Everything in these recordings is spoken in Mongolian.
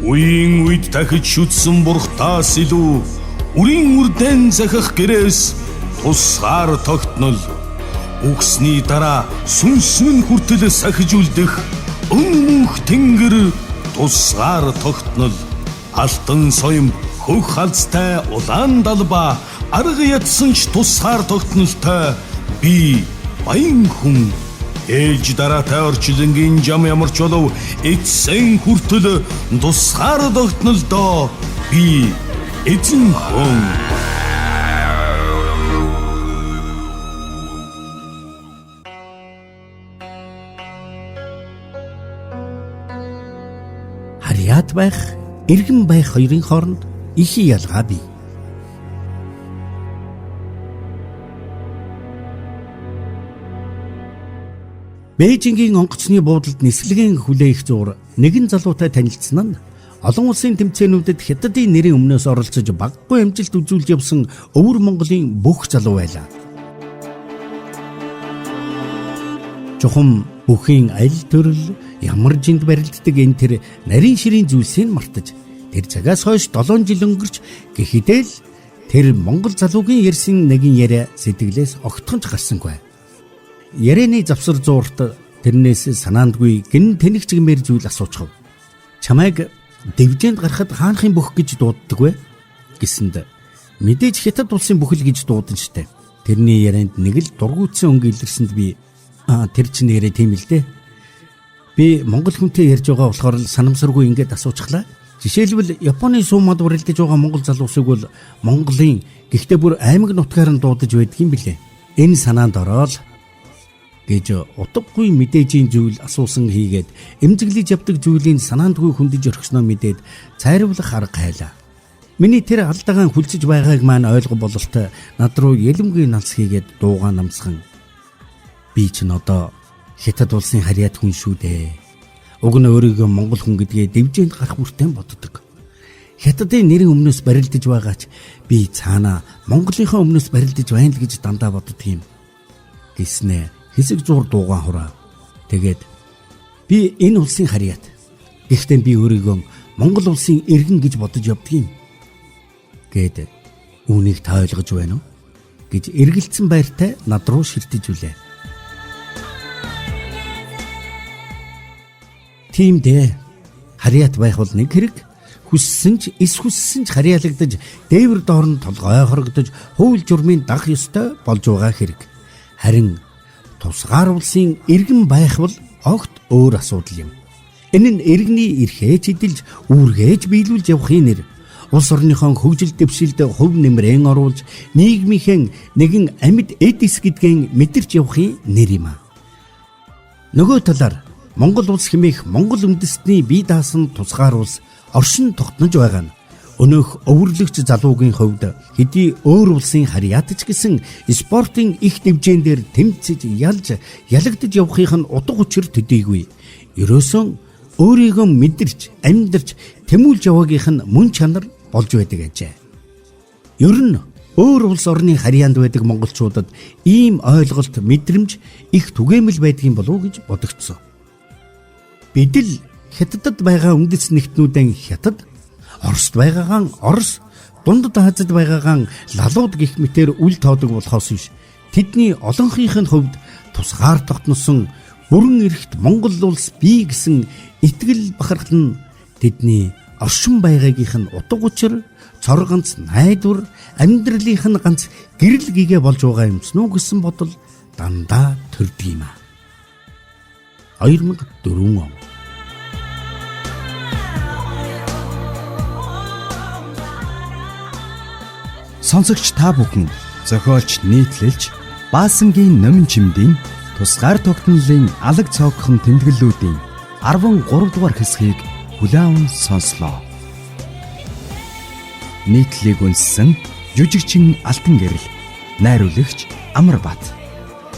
Үеийн үед дахиж шүтсэн бурхтаас илүү үрийн үрдэн захих гэрээс тусгаар тогтнол үгсний дараа сүнсмэн хүртэл сахижулдах өнмөх тэнгэр тусгаар тогтнол алтан соём хөх халзтай улаан далба арга ядсан ч тусгаар тогтнолтой би баян хүн ээж дараатай орчлонгийн жам ямар ч болов эцсэн хүртэл тусгаар тогтнолдоо би эзэн хүн. Харьяат байх, эргэн байх хоёрын хооронд их ялгаа бий. Бээжингийн онгоцны буудалд нислэгийн хүлээх зуур нэгэн залуутай танилцсан нь олон улсын тэмцээнүүдэд хятадын нэрийн өмнөөс оролцож багагүй амжилт үзүүлж явсан өвөр Монголын бүх залуу байлаа. Чухам бүхийн аль төрөл ямар жинд барилддаг энэ тэр нарийн ширийн зүйлсийг мартаж тэр цагаас хойш 7 жил өнгөрч гэхидэл тэр Монгол залуугийн ярьсан нэгэн яриа сэтгэлээс огтхонч гарсангүй. Ярианы завсар зуурт тэрнээс санаандгүй гин тэнэг чигмээр зүйл асуучихв. Чамайг дэвжээнд гарахад хаанхын бүх гэж дууддаг вэ гэсэнд мэдээж хятад улсын бүхэл гэж дуудан штэ. Тэрний ярианд нэг л дургуутсан өнгө илэрсэнд би тэр чинь яриа тийм л дээ. Би монгол хүнтэй ярьж байгаа болохоор л санамсаргүй ингээд асуучихлаа. Жишээлбэл Японы суумад уралдаж байгаа монгол залуусыг бол Монголын гэхдээ бүр аймаг нутгаар нь дуудаж байдаг юм билээ. Энэ санаанд ороод гэж утгагүй мэдээжийн зүйл асуусан хийгээд эмзэглэж явдаг зүйлийн санаандгүй хүндэж орхисноо мэдээд цайруулах арга хайлаа. Миний тэр алдагаан хүлцэж байгааг маань ойлгох бололтой над руу ялэмгүй налс хийгээд дуугаа намсхан би ч н одоо хятад улсын харьяат хүн шүү дээ. Уг нь өөрийгөө монгол хүн гэдгээ дэвжээнд гарах бүртэн боддог. Хятадын нэрийн өмнөөс барилдаж байгаач би цаана Монголынхаа өмнөөс барилдаж байна л гэж дандаа боддог юм. Гэснээ хэсэг зур дуугаан хураа. Тэгээд би энэ улсын харьяат. Гэхдээ би өөрийгөө Монгол улсын иргэн гэж бодож явдаг юм. Гээд үүнийг та ойлгож байна уу? гэж эргэлзсэн байртай над руу шилтэж үлээ. Тийм дээ. Харьяат байх бол нэг хэрэг. Хүссэн ч эс хүссэн ч харьяалагдаж, дээвэр доорн толгой хорогдож, хууль журмын дагах ёстой болж байгаа хэрэг. Харин тусгаар улсын иргэн байх бол огт өөр асуудал юм. Энэ нь иргэний эрхээ чидэлж, үүргээж биелүүлж явахын нэр. Улс орныхон хөгжил дэвшилд хөв нэмрэн оруулж, нийгмийнхэн нэгэн амьд эдис гэдгийг мэдэрч явахын нэр юм а. Нөгөө талаар Монгол улс хэмээх Монгол үндэстний бие даасан тусгаар улс оршин тогтнож байгаа нь өнөөх өвөрлөгч залуугийн хувьд хэдий өөр улсын харьяатч гэсэн спортын их дэвжээн дээр тэмцэж ялж ялагдж явахын нь утга учир төдийгүй. Ерөөсөн өөрийгөө мэдэрч амьдарч тэмүүлж яваагийнх нь мөн чанар болж байдаг ажээ. Ер нь өөр улс орны харьяанд байдаг монголчуудад ийм ойлголт мэдрэмж их түгээмэл байдгийн болов уу гэж бодогдсон. Бид л хятадд байгаа үндэс нэгтнүүдэн хятад, Оросд байгаагаан Орос, дундад Азид байгаагаан лалууд гих мэтээр үл тоодог болохоос биш. Тэдний олонхийнх нь хувьд тусгаар тогтносон бүрэн эрхт Монгол улс бий гэсэн итгэл бахархал нь тэдний оршин байгаагийнх нь утга учир, цор ганц найдвар, амьдралынх нь ганц гэрэл гэгээ болж байгаа юмсан уу гэсэн бодол дандаа төрдөг юм а. 2004 он. Сонсогч та бүхэн зохиолч нийтлэлж Баасангийн номин чимдийн тусгаар тогтнолын алаг цоогхон тэмдэглэлүүдийн 13 дугаар хэсгийг хүлээн сонслоо. Нийтлэлийг үндэссэн жүжигчин Алтан гэрэл, найруулагч Амар бат.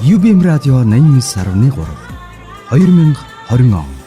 UBM радио 89.3 2020 он.